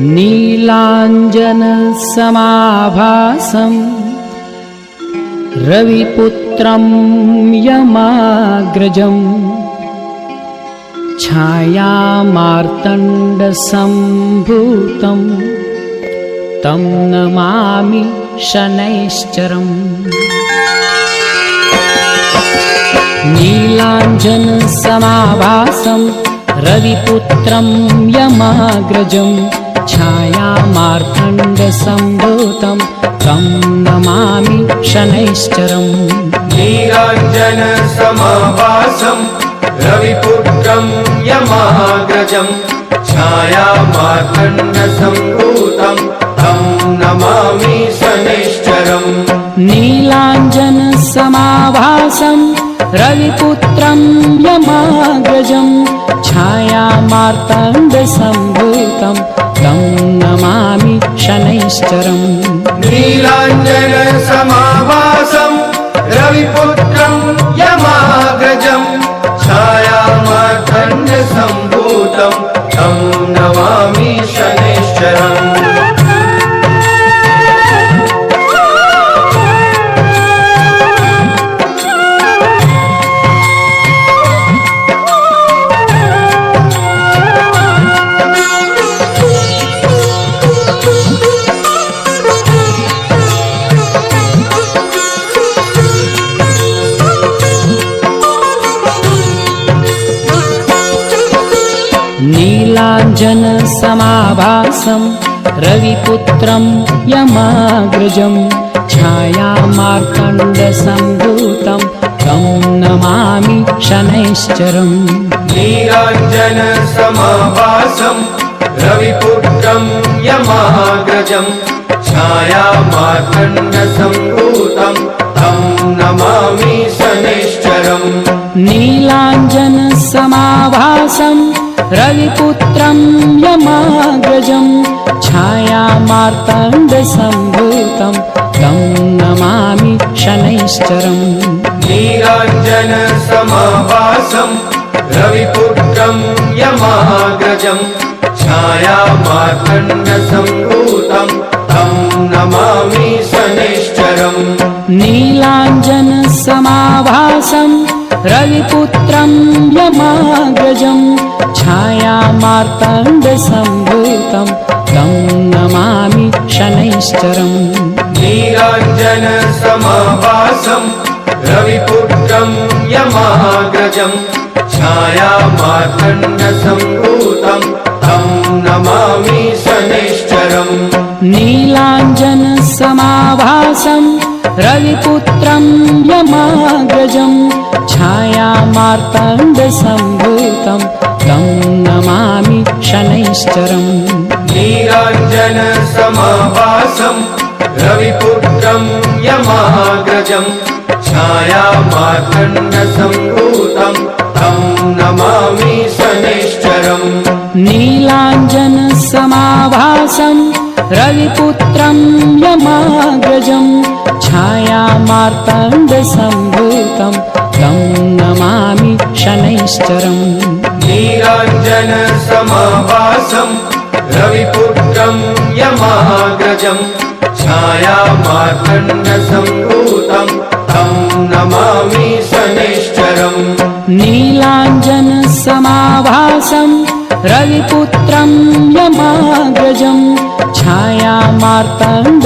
नीलाञ्जनसमाभासं रविपुत्रं यमाग्रजं छायामार्तण्डसम्भूतं तं नमामि शनैश्चरम्। नीलाञ्जनसमाभासं रविपुत्रं यमाग्रजं छायामार्तण्डसम्भूतं तं नमामि शनैश्चरम्। नीलाञ्जनसमाभासं रविपुत्रं यमाग्रजं छायामार्तण्डसम्भूतं तं नमामि शनैश्चरम्। नीलाञ्जनसमाभासं रविपुत्रं यमाग्रजं छायामार्तण्डसम्भूतं तं नमामि शनैश्चरम्। नीलाञ्जनसमाभासं रविपुत्रं यमाग्रजं छायामार्तण्डसम्भूतं तं नमामि शनैश्चरम्। नीलाञ्जनसमाभासं रविपुत्रं यमाग्रजं छायामार्तण्डसम्भूतं तं नमामि शनैश्चरम्। नीलाञ्जनसमाभासं रविपुत्रं यमाग्रजं छायामार्तण्डसम्भूतं तं नमामि शनैश्चरम्। नीलाञ्जनसमाभासं रविपुत्रं यमाग्रजं छायामार्तण्डसम्भूतं तं नमामि शनैश्चरम्। नीलाञ्जनसमाभासं रविपुत्रं यमाग्रजं छायामार्तण्डसम्भूतं तं नमामि शनैश्चरम्। नीलाञ्जनसमाभासं रविपुत्रं यमाग्रजं छायामार्तण्डसम्भूतं तं नमामि शनैश्चरम्। नीलाञ्जनसमाभासं रविपुत्रं यमाग्रजं छायामार्तण्डसम्भूतं तं नमामि शनैश्चरम्। नीलाञ्जनसमाभासं रविपुत्रं यमाग्रजं छायामार्तण्डसम्भूतं तं नमामि शनैश्चरम्। नीलाञ्जनसमाभासं रविपुत्रं यमाग्रजं छायामार्तण्डसम्भूतं तं नमामि शनैश्चरम्। नीलाञ्जनसमाभासं रविपुत्रं यमाग्रजं छायामार्तण्डसम्भूतं तं नमामि शनैश्चरम्। नीलाञ्जनसमाभासं रविपुत्रं यमाग्रजं छायामार्तण्डसम्भूतं तं नमामि शनैश्चरम्। नीलाञ्जनसमाभासं रविपुत्रं यमाग्रजं छायामार्तण्ड